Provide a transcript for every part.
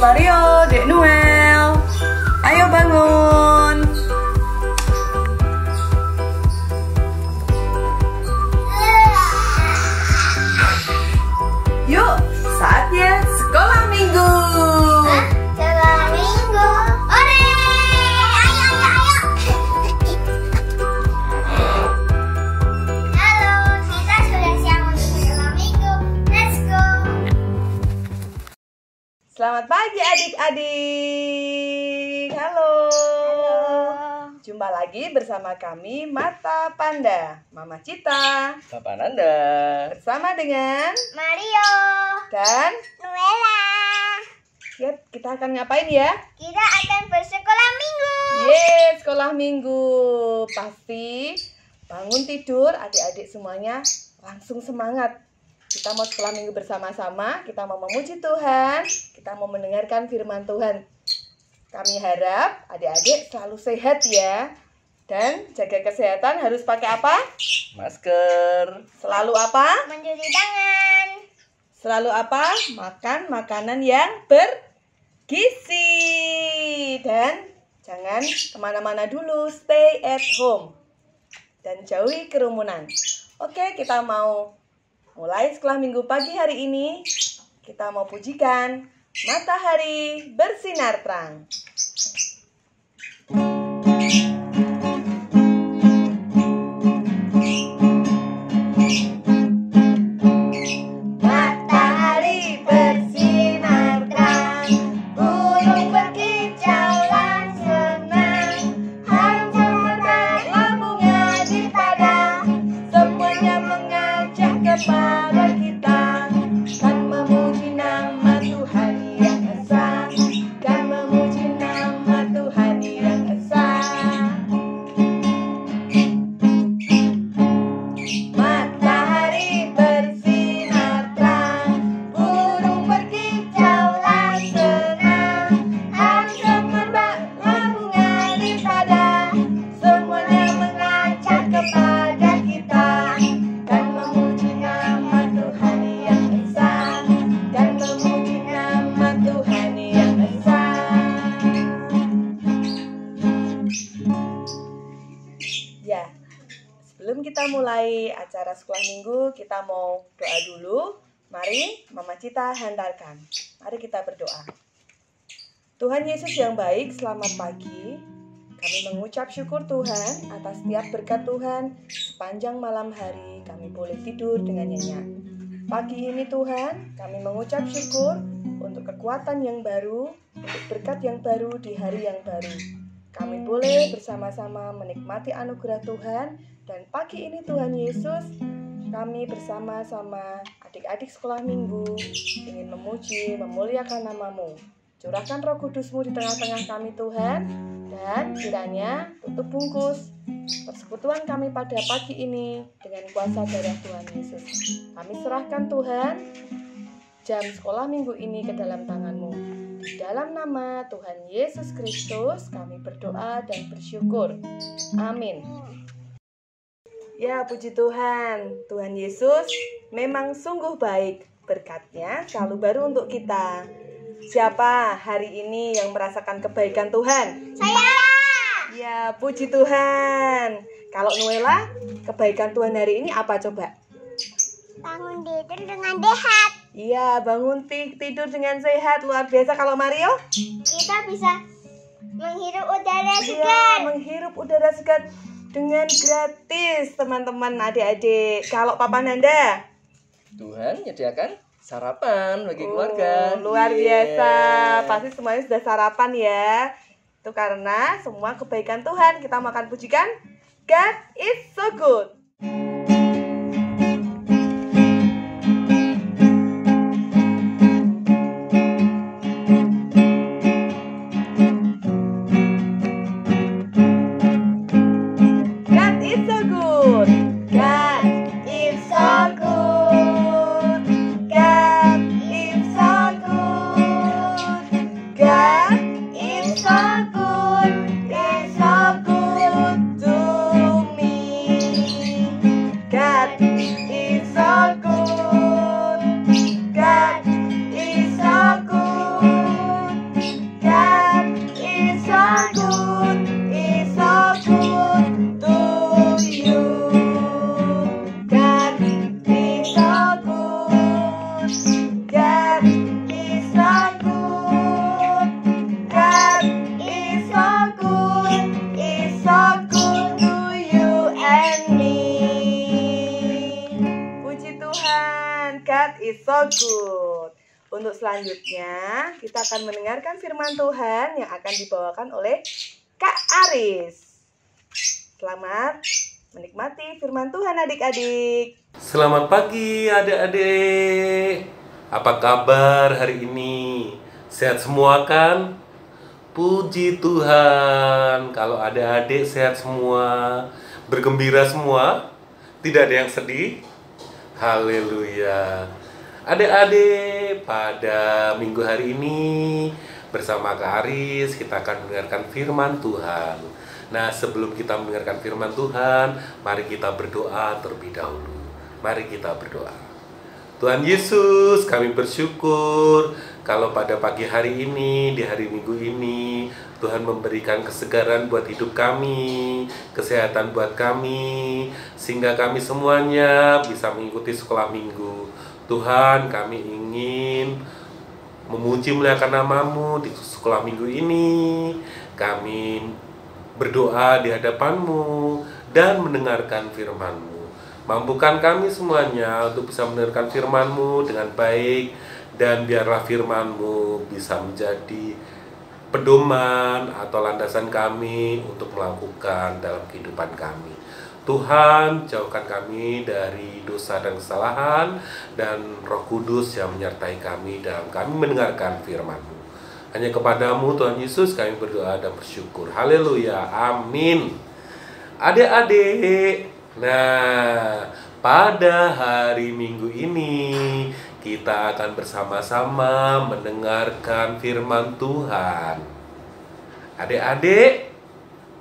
Mario, Dek Noel. Ayo bangun. Yuk, saatnya sekolah minggu. Sekolah minggu. Ore! Ayo. Halo, kita sudah siap untuk sekolah minggu. Let's go. Selamat pagi adik-adik. Halo. Jumpa lagi bersama kami Mata Panda, Mama Cita, Papa Nanda, bersama dengan Mario dan Nuela. ya, kita akan ngapain ya? Kita akan bersekolah minggu. Yeay, sekolah minggu. Pasti bangun tidur adik-adik semuanya langsung semangat. Kita mau sekolah minggu bersama-sama, kita mau memuji Tuhan, kita mau mendengarkan firman Tuhan. Kami harap adik-adik selalu sehat ya. Dan jaga kesehatan harus pakai apa? masker, Selalu apa? Mencuci tangan. Selalu apa? Makan makanan yang bergizi. Dan jangan kemana-mana dulu, stay at home. Dan jauhi kerumunan. Oke, kita mau mulai sekolah minggu pagi hari ini. Kita mau pujikan matahari bersinar terang. Matahari bersinar terang, burung berkicauan senang, hancur berbunga di padang, semuanya mengajak kepada kita, kan memuji nama Tuhan yang esa, kan memuji nama Tuhan yang esa. Matahari bersinar terang, burung berkicauan senang, hancur berbunga di padang, semuanya mengajak kepada kita, kan memuji nama Tuhan yang esa, kan memuji nama Tuhan yang esa. Ya, sebelum kita mulai acara sekolah minggu, kita mau doa dulu. Mari Mama Cita hantarkan. Mari kita berdoa. Tuhan Yesus yang baik, selamat pagi. Kami mengucap syukur Tuhan atas setiap berkat Tuhan. Sepanjang malam hari kami boleh tidur dengan nyenyak. Pagi ini Tuhan, kami mengucap syukur untuk kekuatan yang baru, untuk berkat yang baru di hari yang baru. Kami boleh bersama-sama menikmati anugerah Tuhan. Dan pagi ini Tuhan Yesus, kami bersama-sama adik-adik sekolah minggu ingin memuji, memuliakan nama-Mu. Curahkan Roh Kudus-Mu di tengah-tengah kami Tuhan. Dan kiranya tutup bungkus persekutuan kami pada pagi ini dengan kuasa darah Tuhan Yesus. Kami serahkan Tuhan jam sekolah minggu ini ke dalam tangan-Mu. Di dalam nama Tuhan Yesus Kristus kami berdoa dan bersyukur. Amin. Ya, puji Tuhan. Tuhan Yesus memang sungguh baik. Berkat-Nya selalu baru untuk kita. Siapa hari ini yang merasakan kebaikan Tuhan? Saya. Ya, puji Tuhan. Kalau Nuela, kebaikan Tuhan hari ini apa coba? Bangun tidur dengan sehat. Iya, bangun tidur dengan sehat. Luar biasa. Kalau Mario? Kita bisa menghirup udara Iya, segar. menghirup udara segar dengan gratis, teman-teman adik-adik. Kalau Papa Nanda? Tuhan menyediakan sarapan bagi keluarga. Luar Yeah. biasa. Pasti semuanya sudah sarapan ya. Itu karena semua kebaikan Tuhan. Kita makan pujikan God is so good. God is so good. God is so good. God is so good. God is so good. He's so good to me. Tuhan. God is so good. Untuk selanjutnya, kita akan mendengarkan firman Tuhan yang akan dibawakan oleh Kak Aris. Selamat menikmati firman Tuhan adik-adik. Selamat pagi adik-adik. Apa kabar hari ini? Sehat semua kan? Puji Tuhan. Kalau adik-adik sehat semua, bergembira semua, tidak ada yang sedih. Haleluya. Adik-adik, pada minggu hari ini bersama Kak Aris kita akan mendengarkan firman Tuhan. Nah, sebelum kita mendengarkan firman Tuhan, mari kita berdoa terlebih dahulu. Mari kita berdoa. Tuhan Yesus, kami bersyukur kalau pada pagi hari ini, di hari Minggu ini, Tuhan memberikan kesegaran buat hidup kami, kesehatan buat kami, sehingga kami semuanya bisa mengikuti sekolah minggu. Tuhan, kami ingin memuji muliakan nama-Mu di sekolah minggu ini. Kami berdoa di hadapan-Mu dan mendengarkan firman-Mu. Mampukan kami semuanya untuk bisa mendengarkan firman-Mu dengan baik, dan biarlah firman-Mu bisa menjadi pedoman atau landasan kami untuk melakukan dalam kehidupan kami. Tuhan, jauhkan kami dari dosa dan kesalahan, dan Roh Kudus yang menyertai kami dalam kami mendengarkan firman-Mu. Hanya kepadamu Tuhan Yesus kami berdoa dan bersyukur. Haleluya, amin. Adik-adik, nah pada hari Minggu ini kita akan bersama-sama mendengarkan firman Tuhan. Adik-adik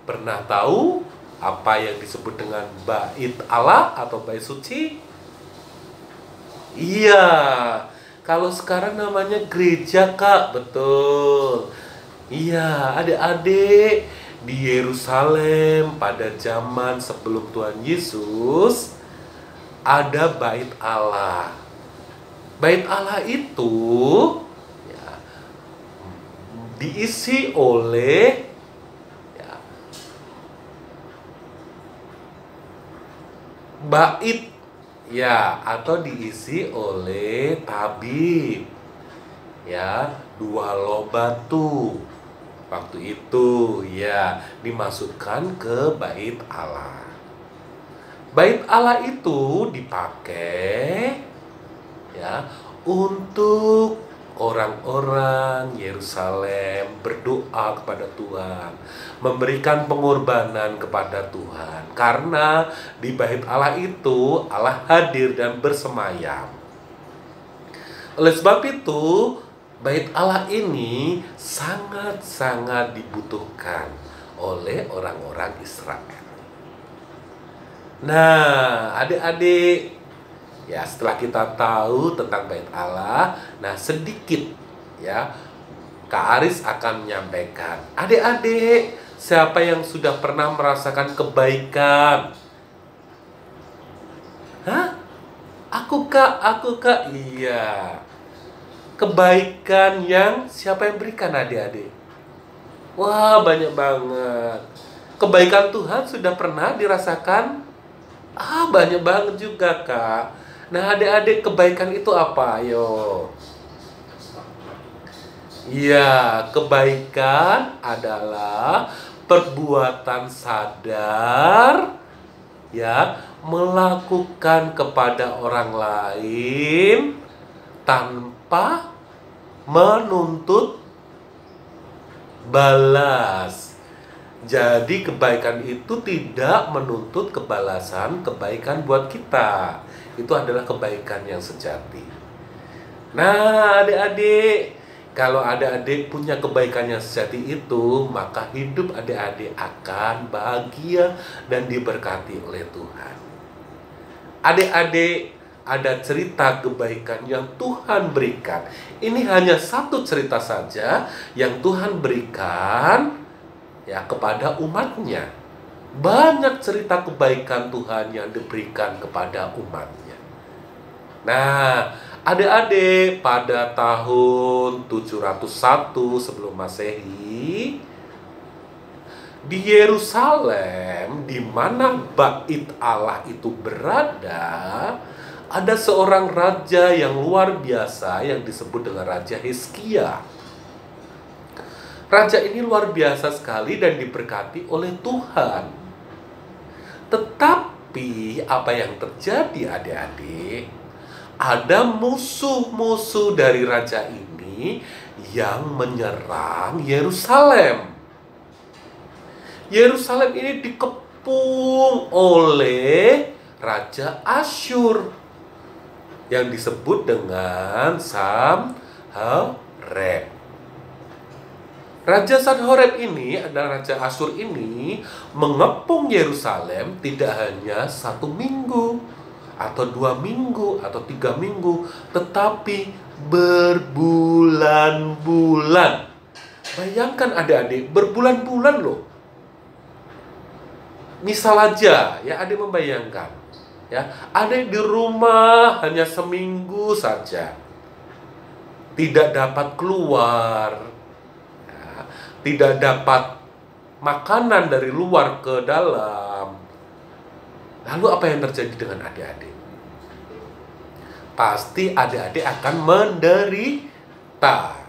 pernah tahu apa yang disebut dengan bait Allah atau bait suci? Iya, kalau sekarang namanya gereja, Kak. Betul. Iya, adik-adik, di Yerusalem pada zaman sebelum Tuhan Yesus ada bait Allah. Bait Allah itu ya, diisi oleh bait ya, atau diisi oleh tabib ya, 2 loh batu. Waktu itu ya dimasukkan ke bait Allah. Bait Allah itu dipakai ya untuk orang-orang Yerusalem berdoa kepada Tuhan, memberikan pengorbanan kepada Tuhan. Karena di bait Allah itu Allah hadir dan bersemayam. Oleh sebab itu, bait Allah ini sangat-sangat dibutuhkan oleh orang-orang Israel. Nah, adik-adik, ya setelah kita tahu tentang bait Allah, nah sedikit ya Kak Aris akan menyampaikan. Adik-adik, siapa yang sudah pernah merasakan kebaikan? Hah? Aku kak, iya. Kebaikan yang siapa yang berikan adik-adik? Wah, banyak banget. Kebaikan Tuhan sudah pernah dirasakan? Banyak banget juga, Kak. Nah, adik-adik, kebaikan itu apa? Ayo. Iya, kebaikan adalah perbuatan sadar ya, melakukan kepada orang lain tanpa menuntut balas. Jadi kebaikan itu tidak menuntut kebalasan kebaikan buat kita. Itu adalah kebaikan yang sejati. Nah, adik-adik, kalau adik-adik punya kebaikan yang sejati itu, maka hidup adik-adik akan bahagia dan diberkati oleh Tuhan. Adik-adik, ada cerita kebaikan yang Tuhan berikan. Ini hanya satu cerita saja yang Tuhan berikan ya kepada umatnya. Banyak cerita kebaikan Tuhan yang diberikan kepada umatnya. Nah, adik-adik, pada tahun 701 sebelum Masehi, di Yerusalem, di mana bait Allah itu berada, ada seorang raja yang luar biasa yang disebut dengan Raja Hizkia. Raja ini luar biasa sekali dan diberkati oleh Tuhan. Tetapi apa yang terjadi adik-adik? Ada musuh-musuh dari raja ini yang menyerang Yerusalem. Yerusalem ini dikepung oleh Raja Asyur yang disebut dengan Sanherib. Raja Sanherib ini adalah Raja Asyur ini mengepung Yerusalem tidak hanya 1 minggu atau 2 minggu atau 3 minggu, tetapi berbulan-bulan. Bayangkan adik-adik, berbulan-bulan loh. Misal aja, ya adik membayangkan, ya adik di rumah hanya seminggu saja, tidak dapat keluar, ya, tidak dapat makanan dari luar ke dalam. Lalu apa yang terjadi dengan adik-adik? Pasti adik-adik akan menderita.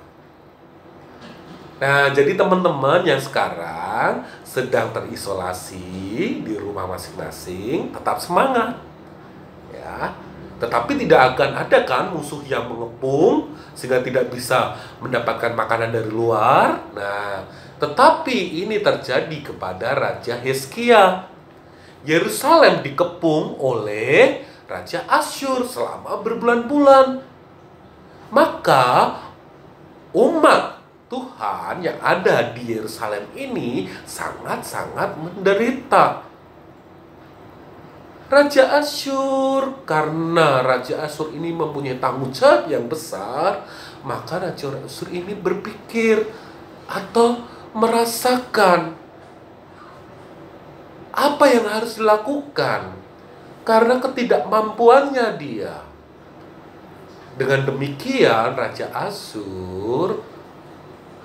Nah, jadi teman-teman yang sekarang sedang terisolasi di rumah masing-masing, tetap semangat. Ya, tetapi tidak akan ada kan musuh yang mengepung sehingga tidak bisa mendapatkan makanan dari luar. Nah, tetapi ini terjadi kepada Raja Hizkia. Yerusalem dikepung oleh Raja Asyur selama berbulan-bulan. Maka umat Tuhan yang ada di Yerusalem ini sangat-sangat menderita. Raja Asyur, karena Raja Asyur ini mempunyai tanggung jawab yang besar, maka Raja Asyur ini berpikir atau merasakan apa yang harus dilakukan karena ketidakmampuannya dia. Dengan demikian Raja Asyur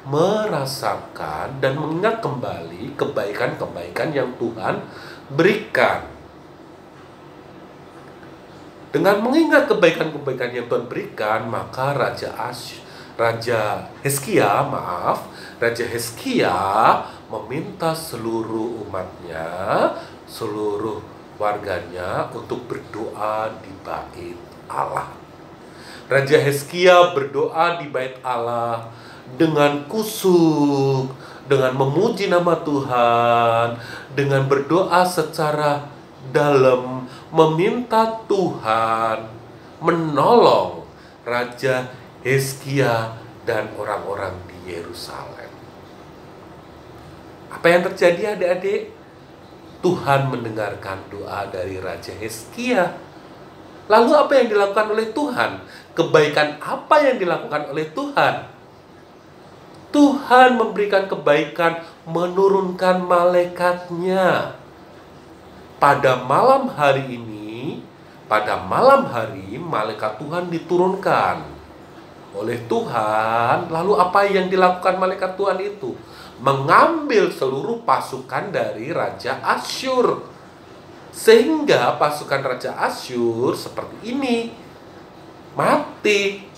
merasakan dan mengingat kembali kebaikan-kebaikan yang Tuhan berikan. Dengan mengingat kebaikan-kebaikan yang Tuhan berikan, maka Raja Hizkia meminta seluruh umatnya, seluruh warganya untuk berdoa di bait Allah. Raja Hizkia berdoa di bait Allah dengan kusuk, dengan memuji nama Tuhan, dengan berdoa secara dalam, meminta Tuhan menolong Raja Hizkia dan orang-orang di Yerusalem. Apa yang terjadi adik-adik? Tuhan mendengarkan doa dari Raja Hizkia. Lalu apa yang dilakukan oleh Tuhan? Kebaikan apa yang dilakukan oleh Tuhan? Tuhan memberikan kebaikan, menurunkan malaikatnya. Pada malam hari ini, pada malam hari, malaikat Tuhan diturunkan oleh Tuhan. Lalu apa yang dilakukan malaikat Tuhan itu? Mengambil seluruh pasukan dari Raja Asyur. Sehingga pasukan Raja Asyur seperti ini, mati.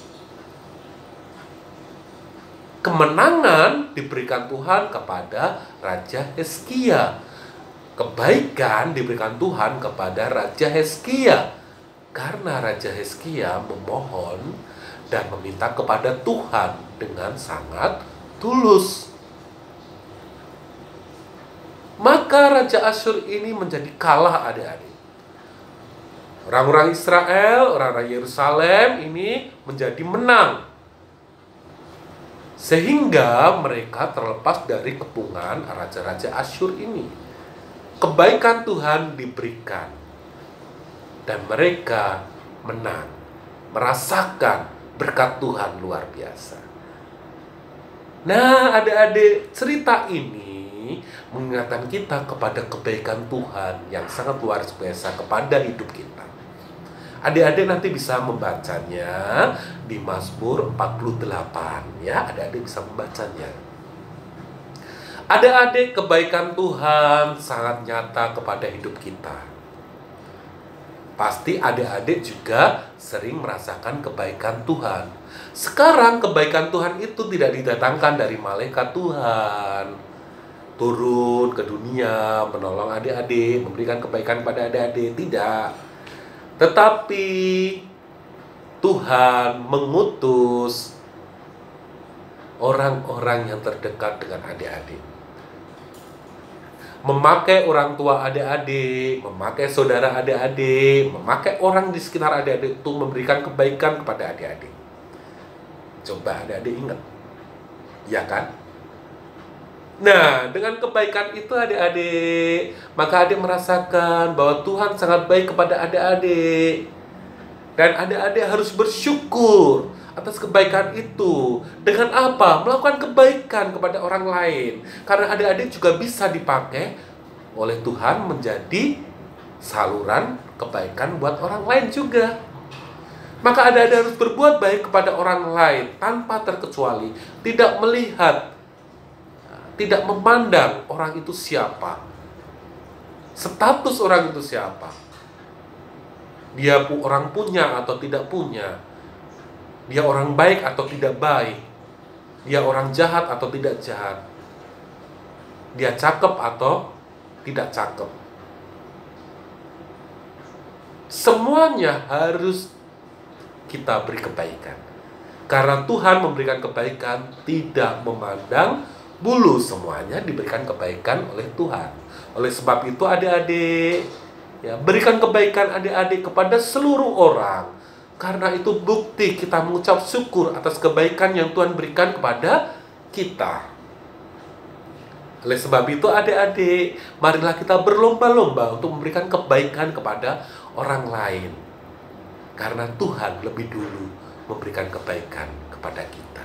Kemenangan diberikan Tuhan kepada Raja Hizkia. Kebaikan diberikan Tuhan kepada Raja Hizkia. Karena Raja Hizkia memohon dan meminta kepada Tuhan dengan sangat tulus. Maka Raja Asyur ini menjadi kalah adik-adik. Orang-orang Israel, orang-orang Yerusalem ini menjadi menang. Sehingga mereka terlepas dari kepungan Raja-Raja Asyur ini. Kebaikan Tuhan diberikan. Dan mereka menang. Merasakan berkat Tuhan luar biasa. Nah adik-adik, cerita ini mengingatkan kita kepada kebaikan Tuhan yang sangat luar biasa kepada hidup kita. Adik-adik nanti bisa membacanya di Mazmur 48 ya, adik-adik bisa membacanya. Adik-adik, kebaikan Tuhan sangat nyata kepada hidup kita. pasti adik-adik juga sering merasakan kebaikan Tuhan. Sekarang kebaikan Tuhan itu tidak didatangkan dari malaikat Tuhan turun ke dunia menolong adik-adik, memberikan kebaikan pada adik-adik, tidak. Tetapi Tuhan mengutus orang-orang yang terdekat dengan adik-adik, memakai orang tua adik-adik, memakai saudara adik-adik, memakai orang di sekitar adik-adik untuk memberikan kebaikan kepada adik-adik. Coba adik-adik ingat, ya kan? Nah, dengan kebaikan itu adik-adik, maka adik merasakan bahwa Tuhan sangat baik kepada adik-adik. Dan adik-adik harus bersyukur atas kebaikan itu. Dengan apa? Melakukan kebaikan kepada orang lain. Karena adik-adik juga bisa dipakai oleh Tuhan menjadi saluran kebaikan buat orang lain juga. Maka adik-adik harus berbuat baik kepada orang lain tanpa terkecuali. Tidak melihat, tidak memandang orang itu siapa, status orang itu siapa. Dia orang punya atau tidak punya, dia orang baik atau tidak baik, dia orang jahat atau tidak jahat, dia cakep atau tidak cakep. Semuanya harus kita beri kebaikan. Karena Tuhan memberikan kebaikan tidak memandang bulu, semuanya diberikan kebaikan oleh Tuhan. Oleh sebab itu adik-adik, ya, berikan kebaikan adik-adik kepada seluruh orang. Karena itu bukti kita mengucap syukur atas kebaikan yang Tuhan berikan kepada kita. Oleh sebab itu adik-adik, marilah kita berlomba-lomba untuk memberikan kebaikan kepada orang lain. Karena Tuhan lebih dulu memberikan kebaikan kepada kita,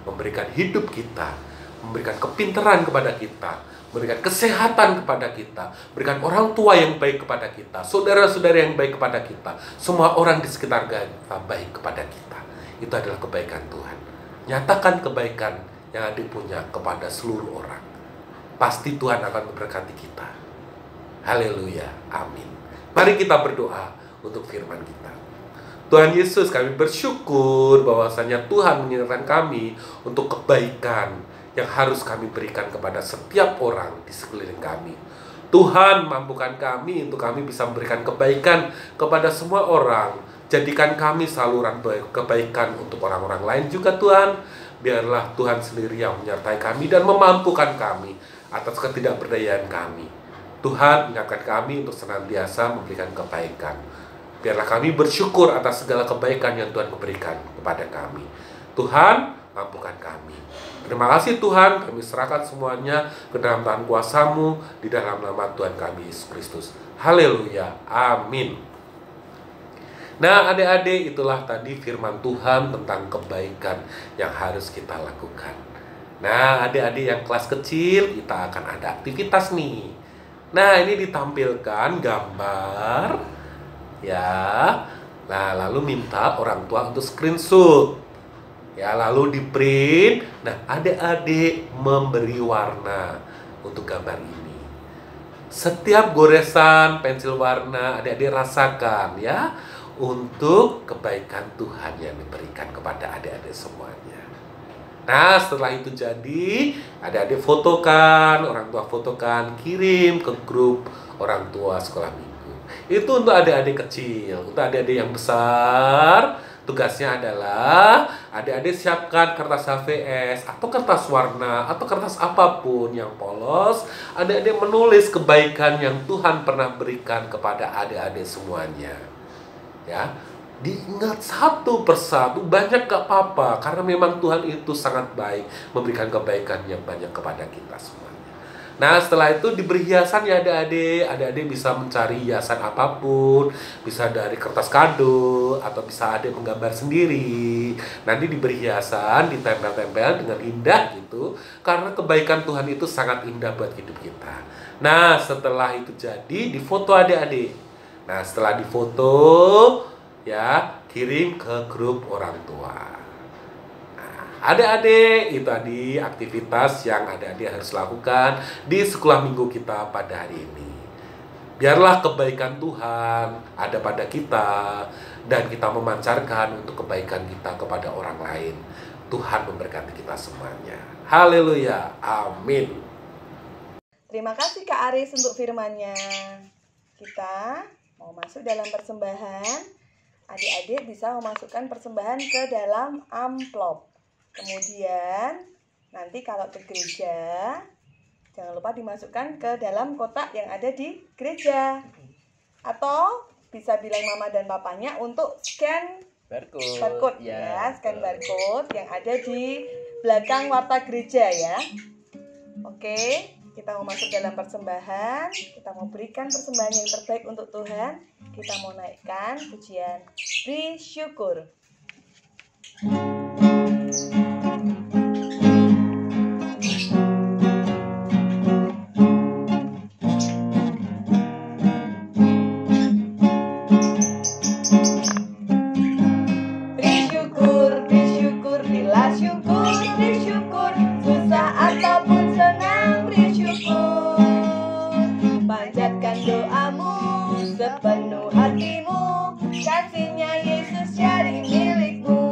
memberikan hidup kita, memberikan kepintaran kepada kita, memberikan kesehatan kepada kita, berikan orang tua yang baik kepada kita, saudara-saudara yang baik kepada kita, semua orang di sekitar kita baik kepada kita. Itu adalah kebaikan Tuhan. Nyatakan kebaikan yang adik punya kepada seluruh orang. Pasti Tuhan akan memberkati kita. Haleluya, amin. Mari kita berdoa untuk firman kita. Tuhan Yesus, kami bersyukur bahwasanya Tuhan mengingatkan kami untuk kebaikan yang harus kami berikan kepada setiap orang di sekeliling kami. Tuhan, mampukan kami untuk kami bisa memberikan kebaikan kepada semua orang. Jadikan kami saluran kebaikan untuk orang-orang lain juga Tuhan. Biarlah Tuhan sendiri yang menyertai kami dan memampukan kami atas ketidakberdayaan kami. Tuhan, ingatkan kami untuk senantiasa memberikan kebaikan. Biarlah kami bersyukur atas segala kebaikan yang Tuhan berikan kepada kami. Tuhan, mampukan kami. Terima kasih Tuhan, kami serahkan semuanya ke dalam tangan kuasa-Mu di dalam nama Tuhan kami Yesus Kristus. Haleluya, amin. Nah adik-adik, itulah tadi firman Tuhan tentang kebaikan yang harus kita lakukan. Nah adik-adik yang kelas kecil, kita akan ada aktivitas nih. Nah ini ditampilkan gambar, ya. Nah lalu minta orang tua untuk screenshot, ya, lalu di print. Nah adik-adik memberi warna untuk gambar ini. Setiap goresan pensil warna adik-adik rasakan, ya, untuk kebaikan Tuhan yang diberikan kepada adik-adik semuanya. Nah setelah itu jadi, adik-adik fotokan, orang tua fotokan, kirim ke grup orang tua sekolah minggu. Itu untuk adik-adik kecil. Untuk adik-adik yang besar, tugasnya adalah adik-adik siapkan kertas HVS atau kertas warna atau kertas apapun yang polos. Adik-adik menulis kebaikan yang Tuhan pernah berikan kepada adik-adik semuanya. Ya, diingat satu persatu, banyak gak apa-apa, karena memang Tuhan itu sangat baik, memberikan kebaikan yang banyak kepada kita semuanya. Nah setelah itu diberi hiasan ya adik-adik bisa mencari hiasan apapun, bisa dari kertas kado, atau bisa adik menggambar sendiri. Nanti diberi hiasan, ditempel-tempel dengan indah gitu, karena kebaikan Tuhan itu sangat indah buat hidup kita. Nah setelah itu jadi, difoto adik-adik. Nah setelah difoto, ya, kirim ke grup orang tua. Nah, adik-adik, itu tadi aktivitas yang adik-adik harus lakukan di sekolah minggu kita pada hari ini. Biarlah kebaikan Tuhan ada pada kita dan kita memancarkan untuk kebaikan kita kepada orang lain. Tuhan memberkati kita semuanya. Haleluya. Amin. Terima kasih Kak Aris untuk firman-Nya. Kita mau masuk dalam persembahan. Adik-adik bisa memasukkan persembahan ke dalam amplop. Kemudian nanti kalau ke gereja, jangan lupa dimasukkan ke dalam kotak yang ada di gereja. Atau bisa bilang mama dan papanya untuk scan barcode ya, scan barcode yang ada di belakang warta gereja ya. Oke, kita mau masuk dalam persembahan, kita mau berikan persembahan yang terbaik untuk Tuhan. Kita mau naikkan pujian bersyukur. Sepenuh hatimu, kasih-Nya Yesus jadi milikmu.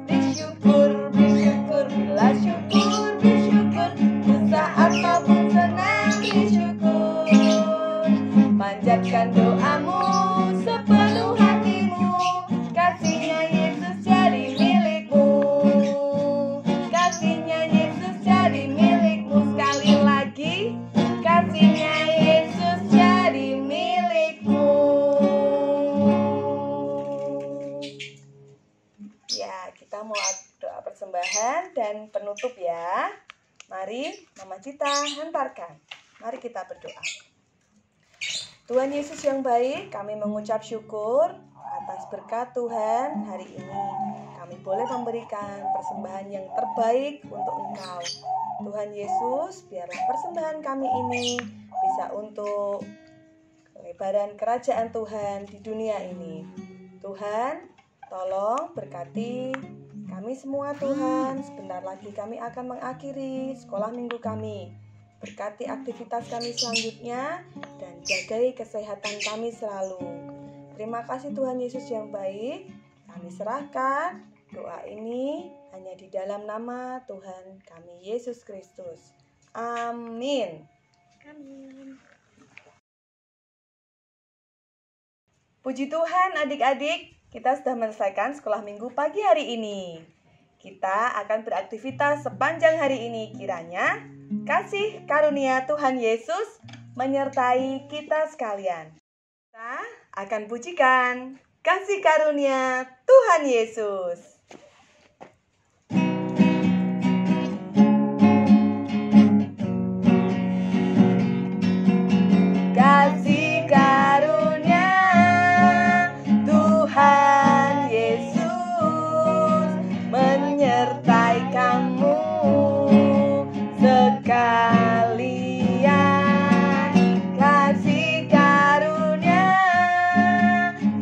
Bersyukur, bersyukur, bila syukur, bersyukur. Susah ataupun senang, bersyukur. Panjatkan doamu, sepenuh hatimu, kasih-Nya Yesus jadi milikmu. Kasih-Nya Yesus jadi milikmu. Sekali lagi, kasih-Nya Yesus jadi milikmu. Ya, kita mau doa persembahan dan penutup ya. Mari Mama Cita hantarkan. Mari kita berdoa. Tuhan Yesus yang baik, kami mengucap syukur atas berkat Tuhan hari ini. Kami boleh memberikan persembahan yang terbaik untuk Engkau. Tuhan Yesus, biarlah persembahan kami ini bisa untuk kelebaran kerajaan Tuhan di dunia ini. Tuhan, tolong berkati kami semua Tuhan. Sebentar lagi kami akan mengakhiri sekolah minggu kami. Berkati aktivitas kami selanjutnya dan jagai kesehatan kami selalu. Terima kasih Tuhan Yesus yang baik. Kami serahkan doa ini hanya di dalam nama Tuhan kami Yesus Kristus. Amin. Amin. Puji Tuhan adik-adik, kita sudah menyelesaikan sekolah minggu pagi hari ini. Kita akan beraktivitas sepanjang hari ini. Kiranya kasih karunia Tuhan Yesus menyertai kita sekalian. Kita akan pujikan kasih karunia Tuhan Yesus. Kasih karunia Tuhan Yesus menyertai kamu sekalian. Kasih karunia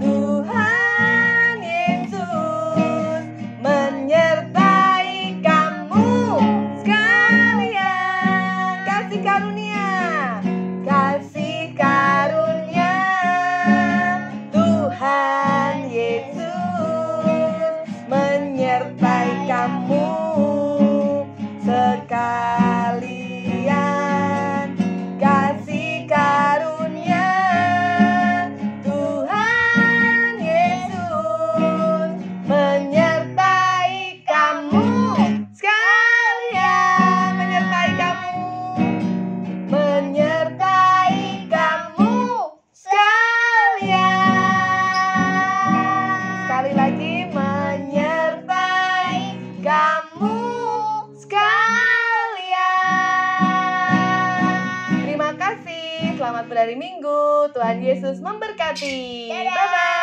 Tuhan Yesus menyertai kamu sekalian. Kasih karunia, kasih karunia Tuhan Yesus menyertai kamu sekalian. Kasih karunia Tuhan Yesus menyertai kamu sekalian. Menyertai kamu, menyertai kamu sekalian. Sekali lagi, menyertai kamu sekalian. Terima kasih. Selamat berhari Minggu. Tuhan Yesus memberkati. Dadah. Bye-bye.